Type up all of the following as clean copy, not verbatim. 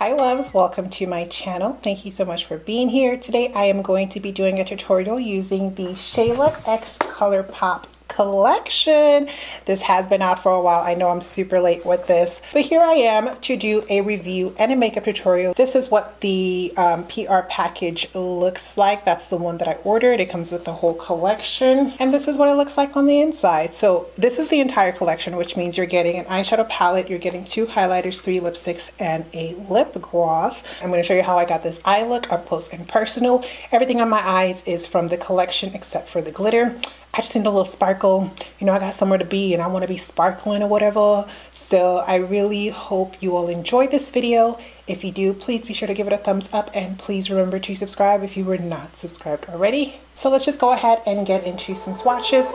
Hi loves, welcome to my channel. Thank you so much for being here. Today I am going to be doing a tutorial using the Shayla X ColourPop collection. This has been out for a while. I know I'm super late with this, but here I am to do a review and a makeup tutorial. This is what the PR package looks like. That's the one that I ordered. It comes with the whole collection, and this is what it looks like on the inside. So this is the entire collection, which means you're getting an eyeshadow palette, you're getting 2 highlighters, 3 lipsticks, and a lip gloss. I'm going to show you how I got this eye look up close and personal. Everything on my eyes is from the collection except for the glitter. I just need a little sparkle. You know, I got somewhere to be and I want to be sparkling or whatever. So I really hope you all enjoy this video. If you do, please be sure to give it a thumbs up and please remember to subscribe if you were not subscribed already. So let's just go ahead and get into some swatches.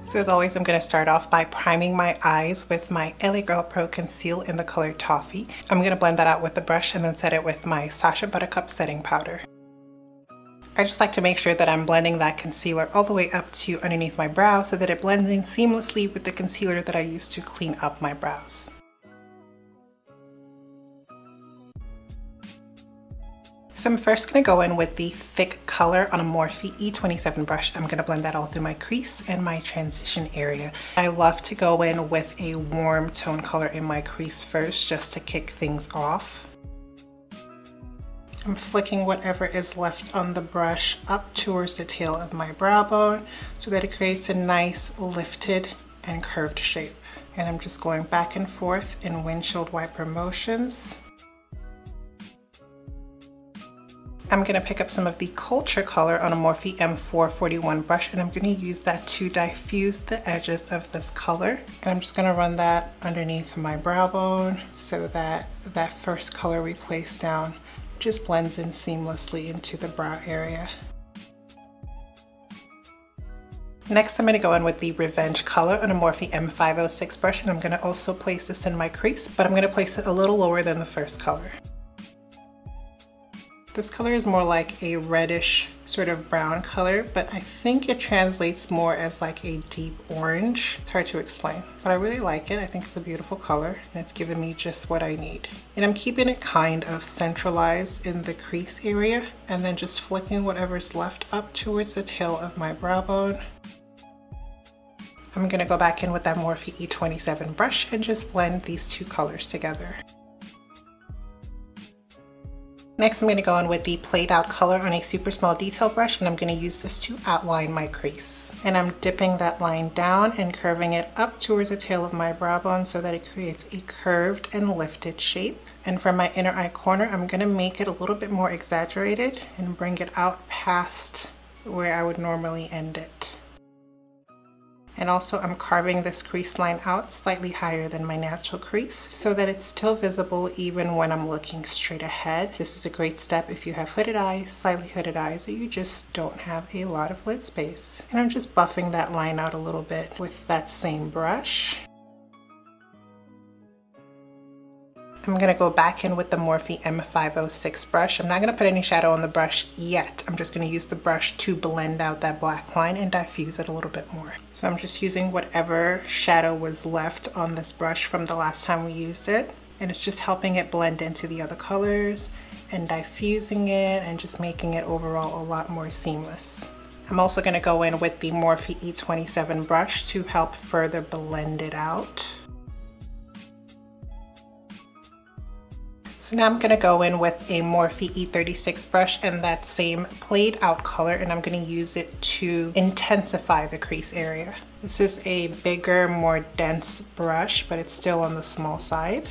So as always, I'm going to start off by priming my eyes with my LA Girl Pro Conceal in the color Toffee. I'm going to blend that out with the brush and then set it with my Sacha Buttercup setting powder. I just like to make sure that I'm blending that concealer all the way up to underneath my brow so that it blends in seamlessly with the concealer that I use to clean up my brows. So I'm first going to go in with the thick color on a Morphe E27 brush. I'm going to blend that all through my crease and my transition area. I love to go in with a warm tone color in my crease first just to kick things off. I'm flicking whatever is left on the brush up towards the tail of my brow bone so that it creates a nice lifted and curved shape. And I'm just going back and forth in windshield wiper motions. I'm going to pick up some of the Culture color on a Morphe M441 brush, and I'm going to use that to diffuse the edges of this color. And I'm just going to run that underneath my brow bone so that that first color we place down just blends in seamlessly into the brow area. Next, I'm going to go in with the Revenge color on a Morphe M506 brush, and I'm going to also place this in my crease, but I'm going to place it a little lower than the first color. This color is more like a reddish sort of brown color, but I think it translates more as like a deep orange. It's hard to explain, but I really like it. I think it's a beautiful color and it's giving me just what I need. And I'm keeping it kind of centralized in the crease area and then just flicking whatever's left up towards the tail of my brow bone. I'm going to go back in with that Morphe E27 brush and just blend these 2 colors together. Next, I'm going to go in with the Played Out color on a super small detail brush, and I'm going to use this to outline my crease. And I'm dipping that line down and curving it up towards the tail of my brow bone so that it creates a curved and lifted shape. And for my inner eye corner, I'm going to make it a little bit more exaggerated and bring it out past where I would normally end it. And also I'm carving this crease line out slightly higher than my natural crease so that it's still visible even when I'm looking straight ahead. This is a great step if you have hooded eyes, slightly hooded eyes, or you just don't have a lot of lid space. And I'm just buffing that line out a little bit with that same brush. I'm going to go back in with the Morphe M506 brush. I'm not going to put any shadow on the brush yet. I'm just going to use the brush to blend out that black line and diffuse it a little bit more. So I'm just using whatever shadow was left on this brush from the last time we used it. And it's just helping it blend into the other colors and diffusing it and just making it overall a lot more seamless. I'm also going to go in with the Morphe E27 brush to help further blend it out. So now I'm going to go in with a Morphe E36 brush and that same Played Out color, and I'm going to use it to intensify the crease area. This is a bigger, more dense brush, but it's still on the small side.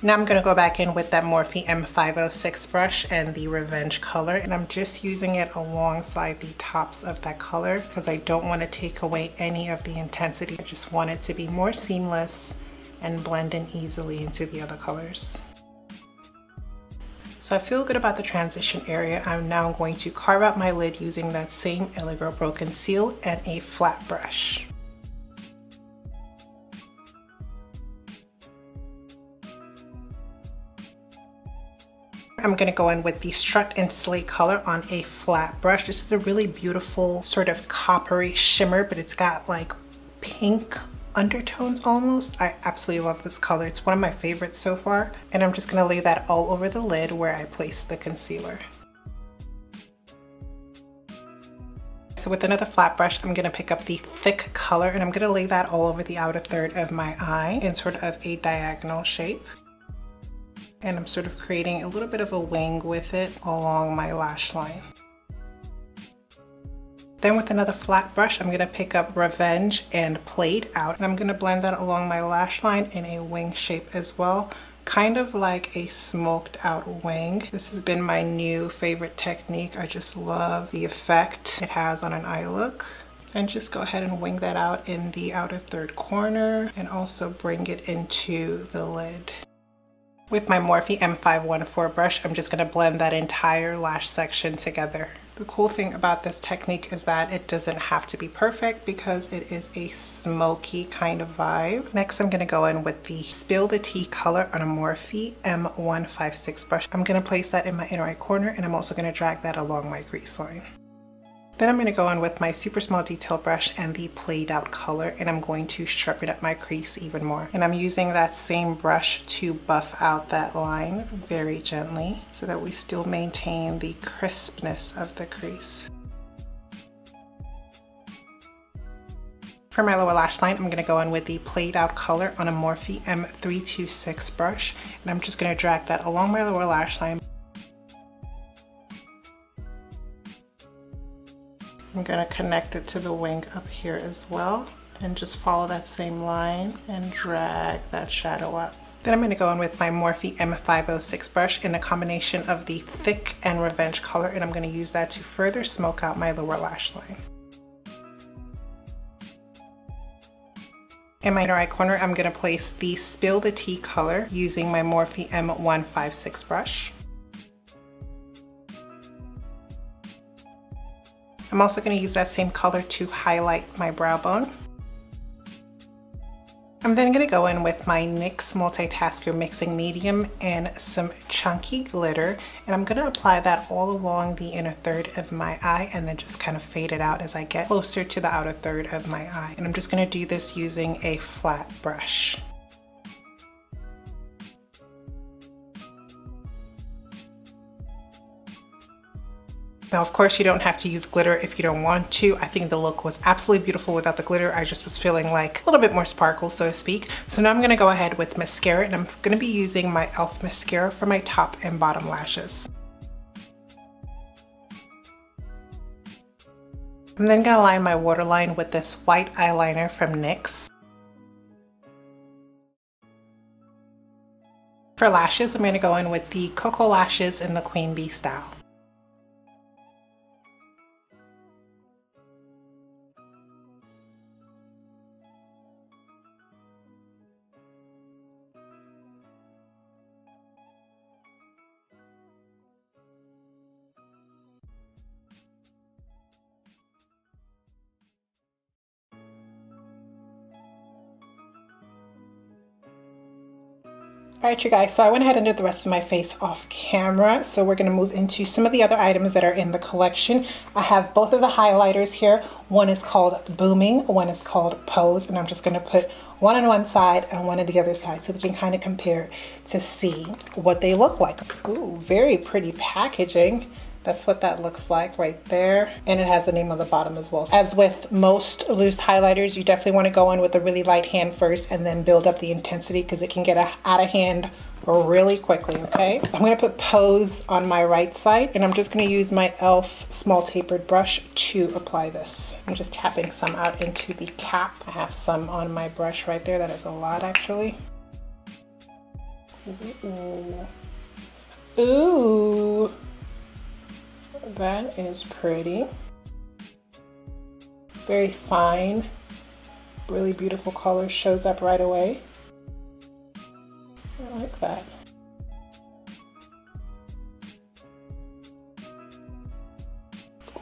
Now I'm going to go back in with that Morphe M506 brush and the Revenge color, and I'm just using it alongside the tops of that color because I don't want to take away any of the intensity. I just want it to be more seamless and blend in easily into the other colors. So I feel good about the transition area. I'm now going to carve out my lid using that same LA Girl Pro Conceal and a flat brush. I'm going to go in with the Strut and Slay color on a flat brush. This is a really beautiful sort of coppery shimmer, but it's got like pink undertones almost. I absolutely love this color. It's one of my favorites so far. And I'm just going to lay that all over the lid where I placed the concealer. So with another flat brush, I'm going to pick up the thick color and I'm going to lay that all over the outer third of my eye in sort of a diagonal shape. And I'm sort of creating a little bit of a wing with it along my lash line. Then with another flat brush, I'm going to pick up Revenge and Played Out. And I'm going to blend that along my lash line in a wing shape as well. Kind of like a smoked out wing. This has been my new favorite technique. I just love the effect it has on an eye look. And just go ahead and wing that out in the outer third corner and also bring it into the lid. With my Morphe M514 brush, I'm just going to blend that entire lash section together. The cool thing about this technique is that it doesn't have to be perfect because it is a smoky kind of vibe. Next, I'm going to go in with the Spill the Tea color on a Morphe M156 brush. I'm going to place that in my inner eye corner and I'm also going to drag that along my crease line. Then I'm going to go in with my super small detail brush and the Played Out color and I'm going to sharpen up my crease even more. And I'm using that same brush to buff out that line very gently so that we still maintain the crispness of the crease. For my lower lash line, I'm going to go in with the Played Out color on a Morphe M326 brush and I'm just going to drag that along my lower lash line. I'm going to connect it to the wing up here as well and just follow that same line and drag that shadow up. Then I'm going to go in with my Morphe M506 brush in a combination of the Thick and Revenge color and I'm going to use that to further smoke out my lower lash line. In my inner eye corner, I'm going to place the Spill the Tea color using my Morphe M156 brush. I'm also going to use that same color to highlight my brow bone. I'm then going to go in with my NYX Multitasker Mixing Medium and some chunky glitter, and I'm going to apply that all along the inner third of my eye and then just kind of fade it out as I get closer to the outer third of my eye. And I'm just going to do this using a flat brush. Now, of course, you don't have to use glitter if you don't want to. I think the look was absolutely beautiful without the glitter. I just was feeling like a little bit more sparkle, so to speak. So now I'm going to go ahead with mascara, and I'm going to be using my e.l.f. mascara for my top and bottom lashes. I'm then going to line my waterline with this white eyeliner from NYX. For lashes, I'm going to go in with the Cocoa Lashes in the Queen Bee style. Alright you guys, so I went ahead and did the rest of my face off camera, so we're going to move into some of the other items that are in the collection. I have both of the highlighters here. One is called Booming, one is called Pose, and I'm just going to put one on one side and one on the other side so we can kind of compare to see what they look like. Ooh, very pretty packaging. That's what that looks like right there. And it has the name on the bottom as well. As with most loose highlighters, you definitely want to go in with a really light hand first and then build up the intensity because it can get out of hand really quickly, okay? I'm going to put Pose on my right side and I'm just going to use my e.l.f. small tapered brush to apply this. I'm just tapping some out into the cap. I have some on my brush right there. That is a lot actually. Ooh. Ooh. That is pretty. Very fine, really beautiful color, shows up right away. I like that.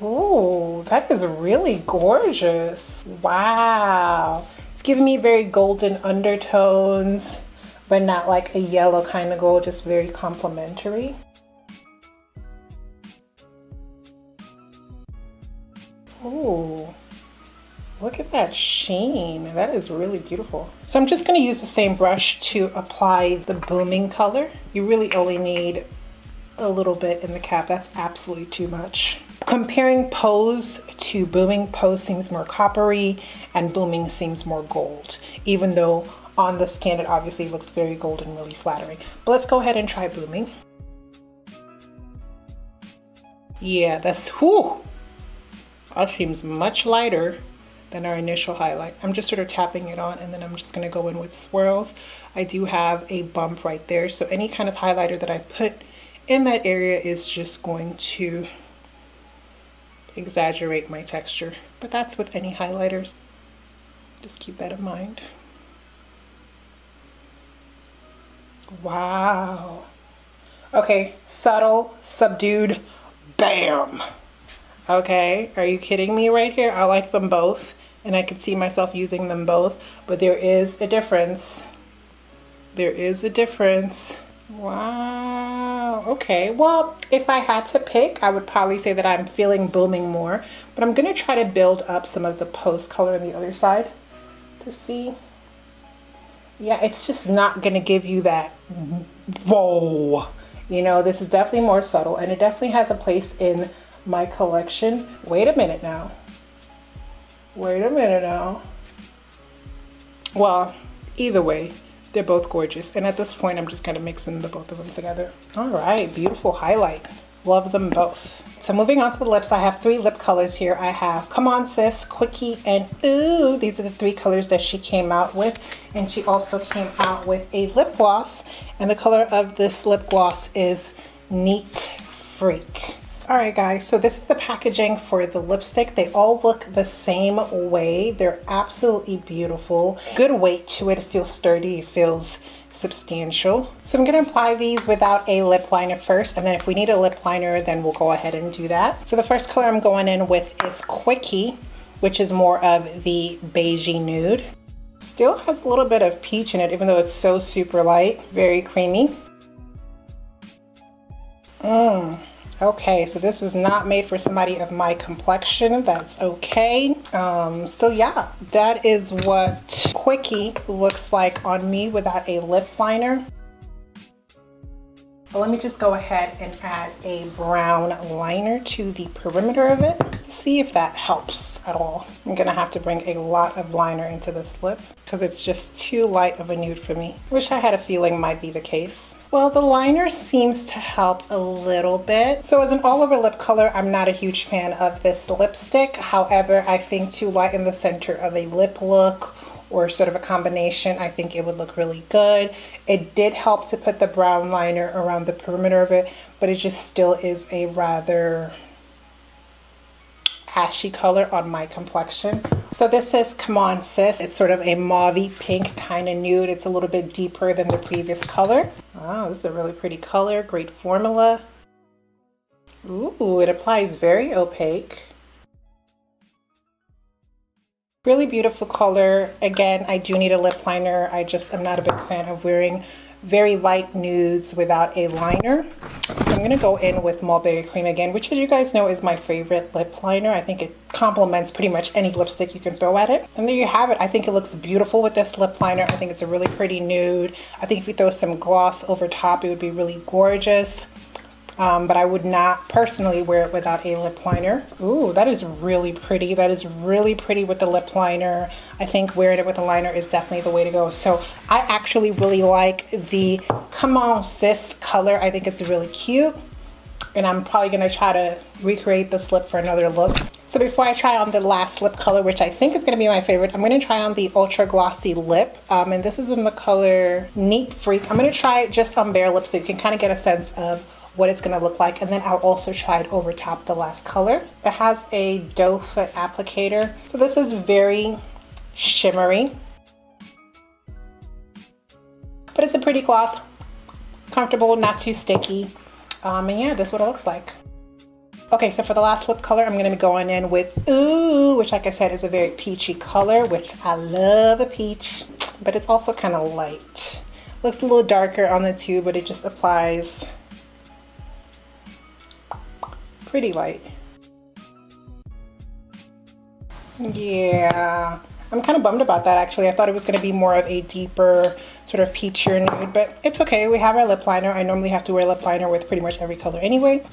Oh, that is really gorgeous. Wow. It's giving me very golden undertones, but not like a yellow kind of gold, just very complementary. Oh, look at that sheen. That is really beautiful. So I'm just going to use the same brush to apply the booming color. You really only need a little bit in the cap. That's absolutely too much. Comparing Pose to Booming, Pose seems more coppery and Booming seems more gold, even though on the skin it obviously looks very gold and really flattering. But let's go ahead and try Booming. Yeah, that's, whew, that seems much lighter than our initial highlight. I'm just sort of tapping it on and then I'm just gonna go in with swirls. I do have a bump right there, so any kind of highlighter that I put in that area is just going to exaggerate my texture. But that's with any highlighters. Just keep that in mind. Wow. Okay, subtle, subdued, bam. Okay, are you kidding me right here? I like them both and I could see myself using them both, but there is a difference. There is a difference. Wow, okay. Well, if I had to pick, I would probably say that I'm feeling Booming more, but I'm gonna try to build up some of the Pose color on the other side to see. Yeah, it's just not gonna give you that whoa. You know, this is definitely more subtle and it definitely has a place in my collection. Wait a minute now. Wait a minute now. Well, either way, they're both gorgeous. And at this point, I'm just kind of mixing the both of them together. All right, beautiful highlight. Love them both. So moving on to the lips, I have 3 lip colors here. I have Come On Sis, Quickie, and Ooh. These are the 3 colors that she came out with. And she also came out with a lip gloss. And the color of this lip gloss is Neat Freak. All right, guys, so this is the packaging for the lipstick. They all look the same way. They're absolutely beautiful. Good weight to it. It feels sturdy. It feels substantial. So I'm gonna apply these without a lip liner first, and then if we need a lip liner, then we'll go ahead and do that. So the first color I'm going in with is Quickie, which is more of the beigey nude. Still has a little bit of peach in it, even though it's so super light. Very creamy. Okay, so this was not made for somebody of my complexion. That's okay. So yeah, that is what Quickie looks like on me without a lip liner. But let me just go ahead and add a brown liner to the perimeter of it to see if that helps at all. I'm gonna have to bring a lot of liner into this lip because it's just too light of a nude for me. Wish I had a feeling might be the case. Well, the liner seems to help a little bit. So as an all over lip color, I'm not a huge fan of this lipstick. However, I think to lighten the center of a lip look or sort of a combination, I think it would look really good. It did help to put the brown liner around the perimeter of it, but it just still is a rather ashy color on my complexion. So this is Come On Sis. It's sort of a mauvey pink kind of nude. It's a little bit deeper than the previous color. Wow, this is a really pretty color, great formula. Ooh, it applies very opaque. Really beautiful color. Again, I do need a lip liner. I'm not a big fan of wearing very light nudes without a liner. So I'm gonna go in with Mulberry Cream again, which as you guys know is my favorite lip liner. I think it complements pretty much any lipstick you can throw at it. And there you have it. I think it looks beautiful with this lip liner. I think it's a really pretty nude. I think if you throw some gloss over top, it would be really gorgeous. But I would not personally wear it without a lip liner. Ooh, that is really pretty. That is really pretty with the lip liner. I think wearing it with a liner is definitely the way to go. So I actually really like the Come On Sis color. I think it's really cute. And I'm probably gonna try to recreate this lip for another look. So before I try on the last lip color, which I think is gonna be my favorite, I'm gonna try on the Ultra Glossy Lip. And this is in the color Neat Freak. I'm gonna try it just on bare lips so you can kind of get a sense of what it's gonna look like, and then I'll also try it over top the last color. It has a doe foot applicator. So this is very shimmery, but it's a pretty gloss, comfortable, not too sticky. And yeah, this is what it looks like. Okay, so for the last lip color, I'm going to be going in with Ooh, which like I said is a very peachy color, which I love a peach, but it's also kind of light. Looks a little darker on the tube, but it just applies pretty light. Yeah, I'm kind of bummed about that actually. I thought it was going to be more of a deeper sort of peachier nude, but it's okay. We have our lip liner. I normally have to wear lip liner with pretty much every color anyway.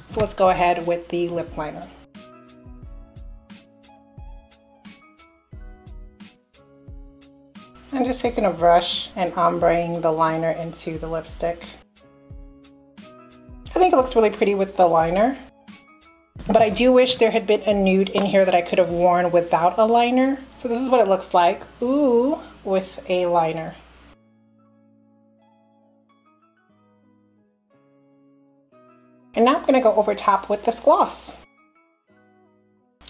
So let's go ahead with the lip liner. I'm just taking a brush and ombreing the liner into the lipstick. I think it looks really pretty with the liner, but I do wish there had been a nude in here that I could have worn without a liner. So this is what it looks like, ooh, with a liner. And now I'm going to go over top with this gloss.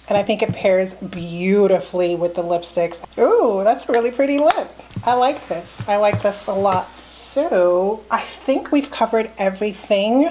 And I think it pairs beautifully with the lipsticks. Ooh, that's a really pretty lip. I like this. I like this a lot. So I think we've covered everything.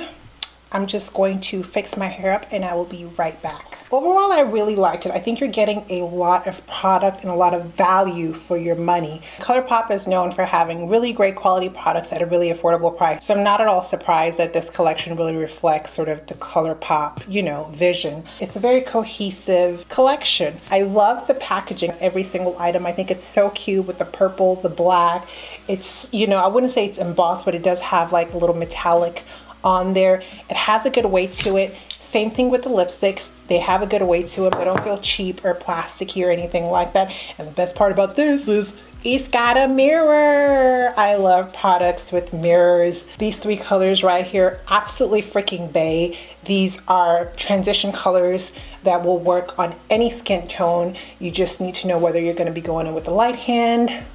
I'm just going to fix my hair up and I will be right back. Overall, I really liked it. I think you're getting a lot of product and a lot of value for your money. ColourPop is known for having really great quality products at a really affordable price. So I'm not at all surprised that this collection really reflects sort of the ColourPop, you know, vision. It's a very cohesive collection. I love the packaging of every single item. I think it's so cute with the purple, the black. It's, you know, I wouldn't say it's embossed, but it does have like a little metallic on there. It has a good weight to it. Same thing with the lipsticks. They have a good weight to them. They don't feel cheap or plasticky or anything like that. And the best part about this is it's got a mirror. I love products with mirrors. These three colors right here, absolutely freaking bae. These are transition colors that will work on any skin tone. You just need to know whether you're going to be going in with a light hand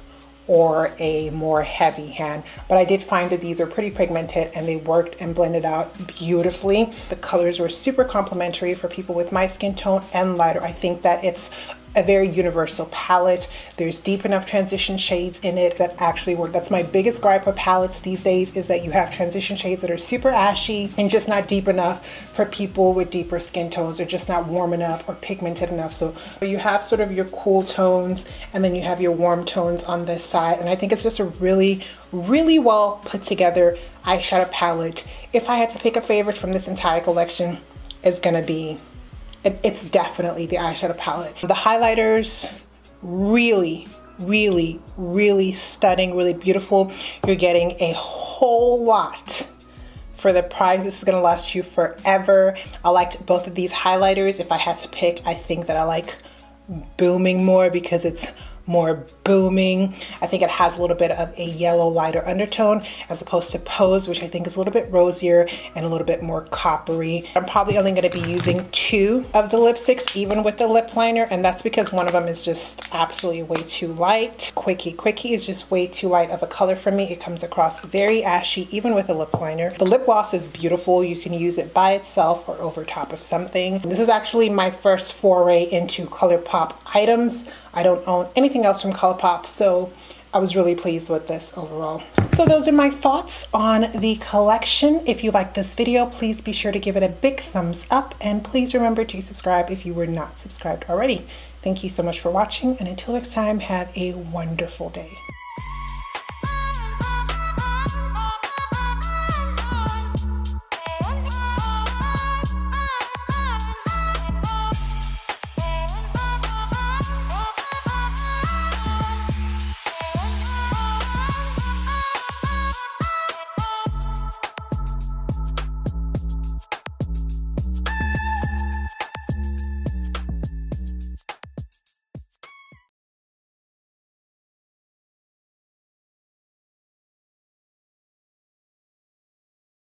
or a more heavy hand. But I did find that these are pretty pigmented and they worked and blended out beautifully. The colors were super complimentary for people with my skin tone and lighter. I think that it's a very universal palette. There's deep enough transition shades in it that actually work. That's my biggest gripe with palettes these days, is that you have transition shades that are super ashy and just not deep enough for people with deeper skin tones, or just not warm enough or pigmented enough. So you have sort of your cool tones and then you have your warm tones on this side. And I think it's just a really, really well put together eyeshadow palette. If I had to pick a favorite from this entire collection, it's gonna be, it's definitely the eyeshadow palette. The highlighters, really, really, really stunning, really beautiful. You're getting a whole lot for the price. This is gonna last you forever. I liked both of these highlighters. If I had to pick, I think that I like Booming more because it's more booming. I think it has a little bit of a yellow lighter undertone as opposed to Pose, which I think is a little bit rosier and a little bit more coppery. I'm probably only going to be using 2 of the lipsticks, even with the lip liner, and that's because one of them is just absolutely way too light. Quickie is just way too light of a color for me. It comes across very ashy, even with a lip liner. The lip gloss is beautiful. You can use it by itself or over top of something. This is actually my first foray into ColourPop items. I don't own anything else from ColourPop, so I was really pleased with this overall. So those are my thoughts on the collection. If you like this video, please be sure to give it a big thumbs up, and please remember to subscribe if you were not subscribed already. Thank you so much for watching, and until next time, have a wonderful day.